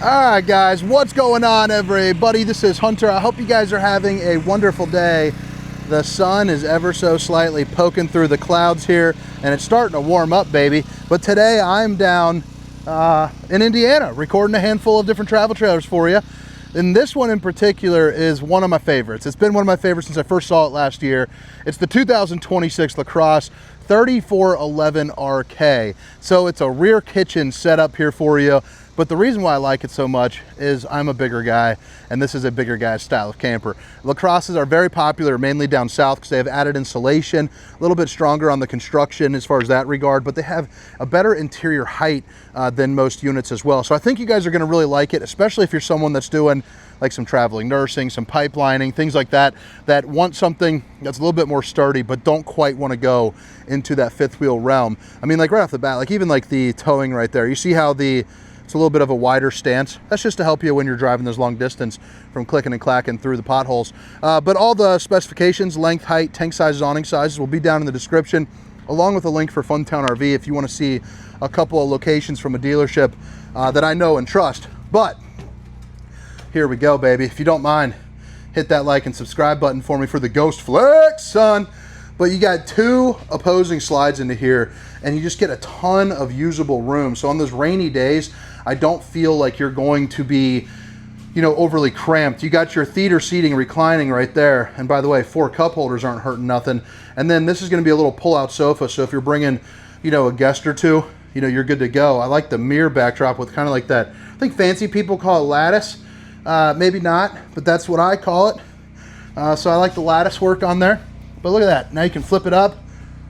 All right, guys, what's going on, everybody? This is Hunter. I hope you guys are having a wonderful day. The sun is ever so slightly poking through the clouds here, and it's starting to warm up, baby. But today I'm down in Indiana recording a handful of different travel trailers for you. And this one in particular is one of my favorites. It's been one of my favorites since I first saw it last year. It's the 2026 Lacrosse 3411RK. So it's a rear kitchen setup here for you. But the reason why I like it so much is I'm a bigger guy, and this is a bigger guy style of camper. Lacrosses are very popular, mainly down south, because they have added insulation, a little bit stronger on the construction as far as that regard, but they have a better interior height than most units as well. So I think you guys are gonna really like it, especially if you're someone that's doing like some traveling nursing, some pipelining, things like that, that want something that's a little bit more sturdy, but don't quite wanna go into that fifth wheel realm. I mean, like right off the bat, like even like the towing right there, you see how it's a little bit of a wider stance. That's just to help you when you're driving this long distance from clicking and clacking through the potholes. But all the specifications, length, height, tank sizes, awning sizes will be down in the description, along with a link for Funtown RV if you want to see a couple of locations from a dealership that I know and trust. But here we go, baby. If you don't mind, hit that like and subscribe button for me for the Ghost Flex, son. But you got two opposing slides into here, and you just get a ton of usable room. So on those rainy days, I don't feel like you're going to be, you know, overly cramped. You got your theater seating reclining right there. And by the way, 4 cup holders aren't hurting nothing. And then this is going to be a little pull-out sofa. So if you're bringing, you know, a guest or two, you know, you're good to go. I like the mirror backdrop with kind of like that. I think fancy people call it lattice. Maybe not, but that's what I call it. So I like the lattice work on there. But look at that. Now you can flip it up,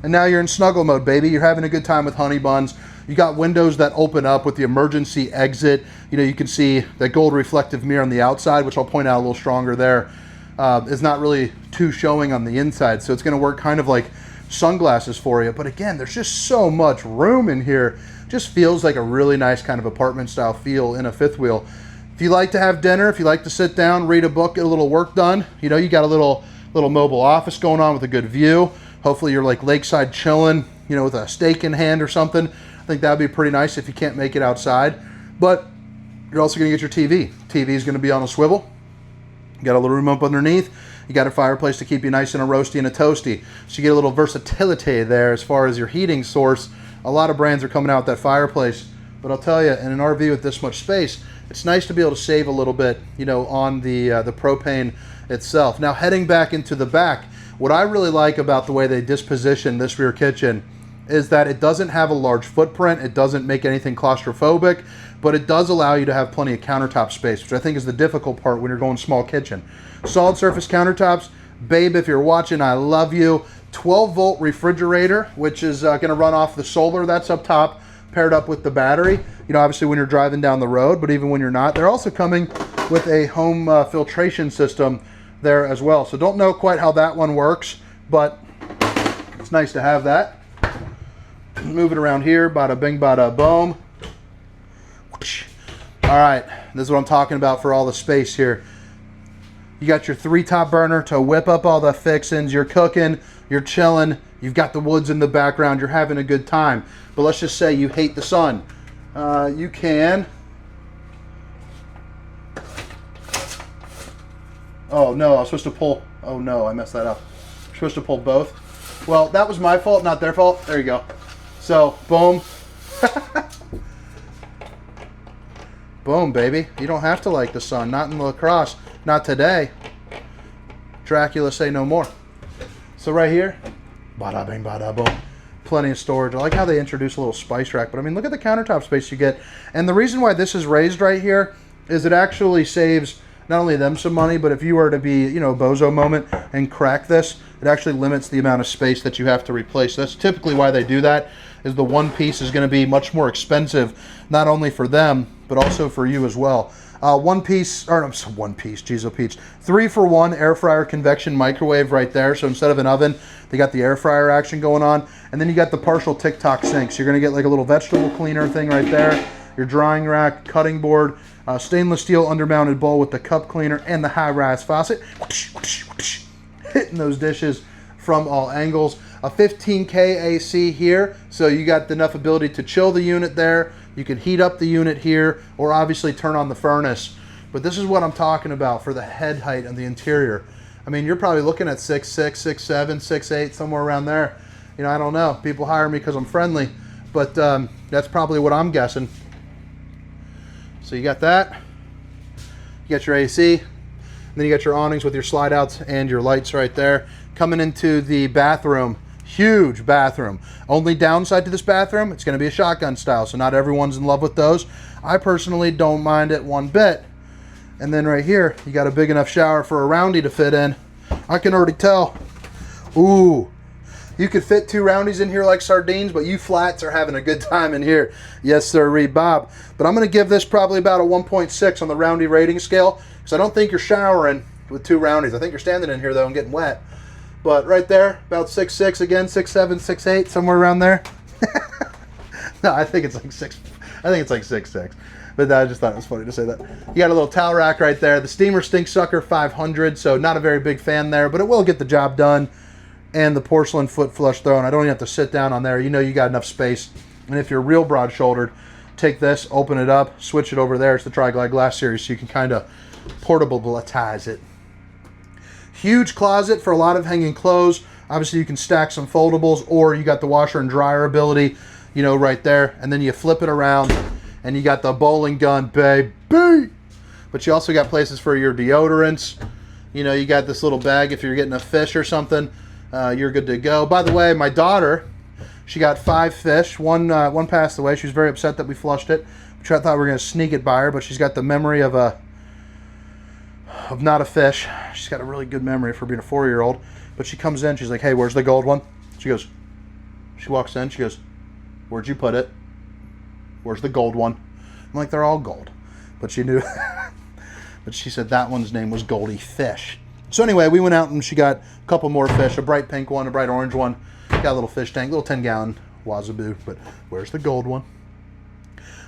and now you're in snuggle mode, baby. You're having a good time with honey buns. You got windows that open up with the emergency exit. You know, you can see that gold reflective mirror on the outside, which I'll point out a little stronger there. Is not really too showing on the inside, so it's going to work kind of like sunglasses for you. But again, there's just so much room in here. Just feels like a really nice kind of apartment style feel in a fifth wheel. If you like to have dinner, if you like to sit down, read a book, get a little work done, you know, you got a little mobile office going on with a good view. Hopefully you're like lakeside chilling, you know, with a steak in hand or something. I think that'd be pretty nice if you can't make it outside. But you're also gonna get your TV. TV is gonna be on a swivel. You got a little room up underneath. You got a fireplace to keep you nice and a roasty and a toasty. So you get a little versatility there as far as your heating source. A lot of brands are coming out with that fireplace. But I'll tell you, in an RV with this much space, it's nice to be able to save a little bit, you know, on the propane itself. Now heading back into the back, what I really like about the way they disposition this rear kitchen is that it doesn't have a large footprint. It doesn't make anything claustrophobic, but it does allow you to have plenty of countertop space, which I think is the difficult part when you're going small kitchen. Solid surface countertops. Babe, if you're watching, I love you. 12-volt refrigerator, which is going to run off the solar that's up top, paired up with the battery. You know, obviously when you're driving down the road, but even when you're not. They're also coming with a home filtration system there as well. So don't know quite how that one works, but it's nice to have that. Move it around here, bada bing, bada boom. All right, this is what I'm talking about for all the space here. You got your 3 top burner to whip up all the fixings. You're cooking, you're chilling, you've got the woods in the background, you're having a good time. But let's just say you hate the sun. You can. Oh no, I was supposed to pull. Oh no, I messed that up. I'm supposed to pull both. Well, that was my fault, not their fault. There you go. So, boom. Boom, baby. You don't have to like the sun. Not in Lacrosse. Not today. Dracula say no more. So right here, bada bing, bada boom. Plenty of storage. I like how they introduce a little spice rack, but I mean, look at the countertop space you get. And the reason why this is raised right here is it actually saves not only them some money, but if you were to be, you know, bozo moment and crack this, it actually limits the amount of space that you have to replace. That's typically why they do that, is the one piece is going to be much more expensive, not only for them, but also for you as well. One piece, geez, oh peach. 3-for-1 air fryer convection microwave right there. So instead of an oven, they got the air fryer action going on. And then you got the partial TikTok sink. So you're going to get like a little vegetable cleaner thing right there. Your drying rack, cutting board, stainless steel undermounted bowl with the cup cleaner and the high-rise faucet. Hitting those dishes from all angles. A 15K AC here, so you got enough ability to chill the unit there, You can heat up the unit here, or obviously turn on the furnace. But this is what I'm talking about for the head height and the interior. I mean, you're probably looking at 6'6", 6'7", 6'8", somewhere around there. You know, I don't know. People hire me because I'm friendly, but that's probably what I'm guessing. So you got that. You got your AC. And then you got your awnings with your slide outs and your lights right there. Coming into the bathroom. Huge bathroom. Only downside to this bathroom, it's going to be a shotgun style, so not everyone's in love with those. I personally don't mind it one bit. And then right here, you got a big enough shower for a roundie to fit in. I can already tell. Ooh, you could fit 2 roundies in here like sardines, but you flats are having a good time in here. Yes, sir, Bob. But I'm going to give this probably about a 1.6 on the roundie rating scale, because I don't think you're showering with 2 roundies. I think you're standing in here though and getting wet. But right there, about 6'6", again, 6'7", 6'8", somewhere around there. No, I think it's like 6. I think it's like 6'6". But I just thought it was funny to say that. You got a little towel rack right there. The Steamer Stink Sucker 500, so not a very big fan there, but it will get the job done. And the porcelain foot flush throne. I don't even have to sit down on there. You know you got enough space. And if you're real broad-shouldered, take this, open it up, switch it over there. It's the Tri-Glide Glass series, so you can kind of portabilize it. Huge closet for a lot of hanging clothes. Obviously, you can stack some foldables, or you got the washer and dryer ability, you know, right there. And then you flip it around, and you got the bowling gun, baby. But you also got places for your deodorants. You know, you got this little bag if you're getting a fish or something. You're good to go. By the way, my daughter, she got 5 fish. One passed away. She was very upset that we flushed it. We thought we were going to sneak it by her, but she's got the memory of not a fish. She's got a really good memory for being a 4-year-old. But she comes in, she's like, hey, where's the gold one? She walks in, she goes, where'd you put it? Where's the gold one? I'm like, they're all gold. But she knew. But she said that one's name was Goldie Fish. So anyway, we went out and she got a couple more fish, a bright pink one, a bright orange one. Got a little fish tank, little 10-gallon wazoo, but where's the gold one?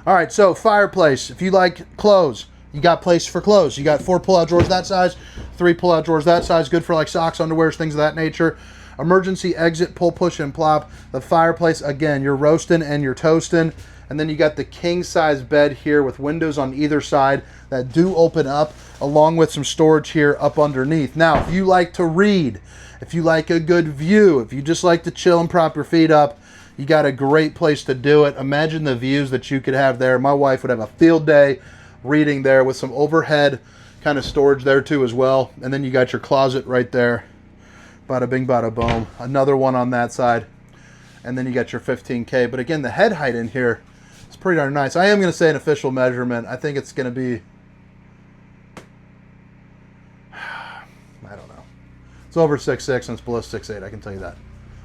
All right, so fireplace. If you like clothes, you got place for clothes. You got 4 pull-out drawers that size, 3 pull-out drawers that size, good for like socks, underwears, things of that nature. Emergency exit, pull, push, and plop. The fireplace, again, you're roasting and you're toasting. And then you got the king-size bed here with windows on either side that do open up, along with some storage here up underneath. Now, if you like to read, if you like a good view, if you just like to chill and prop your feet up, you got a great place to do it. Imagine the views that you could have there. My wife would have a field day reading there with some overhead kind of storage there too as well. And then you got your closet right there. Bada bing, bada boom. Another one on that side. And then you got your 15K. But again, the head height in here is pretty darn nice. I am going to say an official measurement. I think it's going to be, I don't know. It's over 6'6" and it's below 6'8", I can tell you that.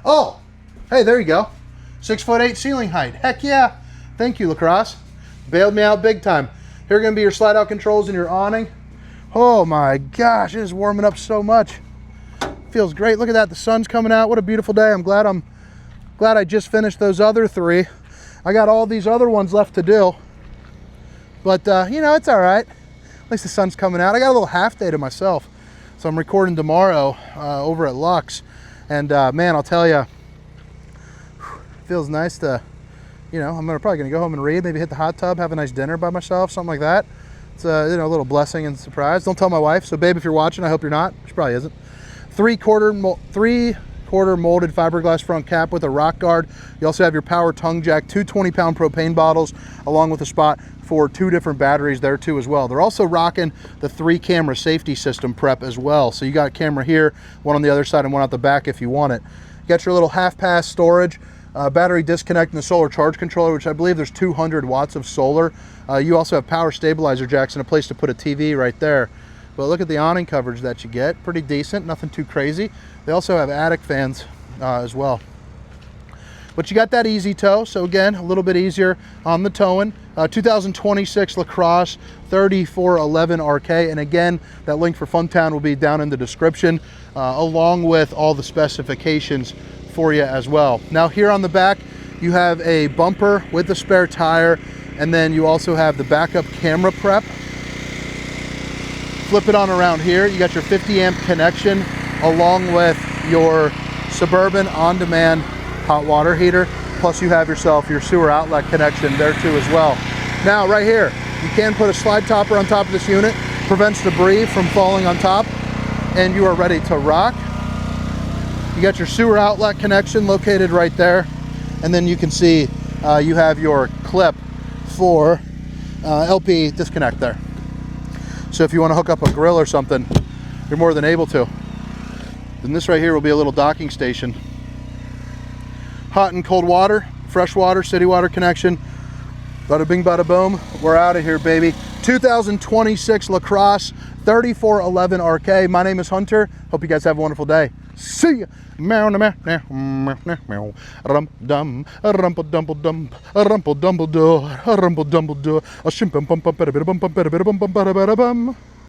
Oh, hey, there you go. 6'8" ceiling height. Heck yeah. Thank you, Lacrosse. Bailed me out big time. Here are going to be your slide out controls and your awning. Oh my gosh, it is warming up so much. Feels great. Look at that. The sun's coming out. What a beautiful day. I'm glad I just finished those other 3. I got all these other ones left to do. But, you know, it's all right. At least the sun's coming out. I got a little half day to myself. So I'm recording tomorrow over at Lux. And, man, I'll tell you, it feels nice to, you know, I'm probably going to go home and read, maybe hit the hot tub, have a nice dinner by myself, something like that. It's you know, a little blessing and surprise. Don't tell my wife. So, babe, if you're watching, I hope you're not. She probably isn't. 3/4 molded fiberglass front cap with a rock guard. You also have your power tongue jack, 2 20-pound propane bottles, along with a spot for 2 different batteries there too as well. They're also rocking the 3-camera safety system prep as well. So you got a camera here, one on the other side and one out the back if you want it. You got your little half-pass storage, battery disconnect and the solar charge controller, which I believe there's 200 watts of solar. You also have power stabilizer jacks and a place to put a TV right there. But look at the awning coverage that you get. Pretty decent, nothing too crazy. They also have attic fans as well. But you got that easy tow, so again, a little bit easier on the towing. 2026 Lacrosse 3411RK, and again, that link for Funtown will be down in the description, along with all the specifications for you as well. Now here on the back, you have a bumper with a spare tire, and then you also have the backup camera prep. Flip it on around here, you got your 50 amp connection along with your Suburban on-demand hot water heater. Plus you have yourself your sewer outlet connection there too as well. Now right here, you can put a slide topper on top of this unit, prevents debris from falling on top, and you are ready to rock. You got your sewer outlet connection located right there, and then you can see you have your clip for LP disconnect there. So if you want to hook up a grill or something, you're more than able to. Then this right here will be a little docking station. Hot and cold water, fresh water, city water connection. Bada bing, bada boom. We're out of here, baby. 2026 Lacrosse 3411RK. My name is Hunter. Hope you guys have a wonderful day. See ya. Meow, meow, meow, meow, meow. Rump dum, rumple dumple dump, rumple dumble door, rumple dumble door. A shim bum bum bum bum bum bum bum bum bum bum bum.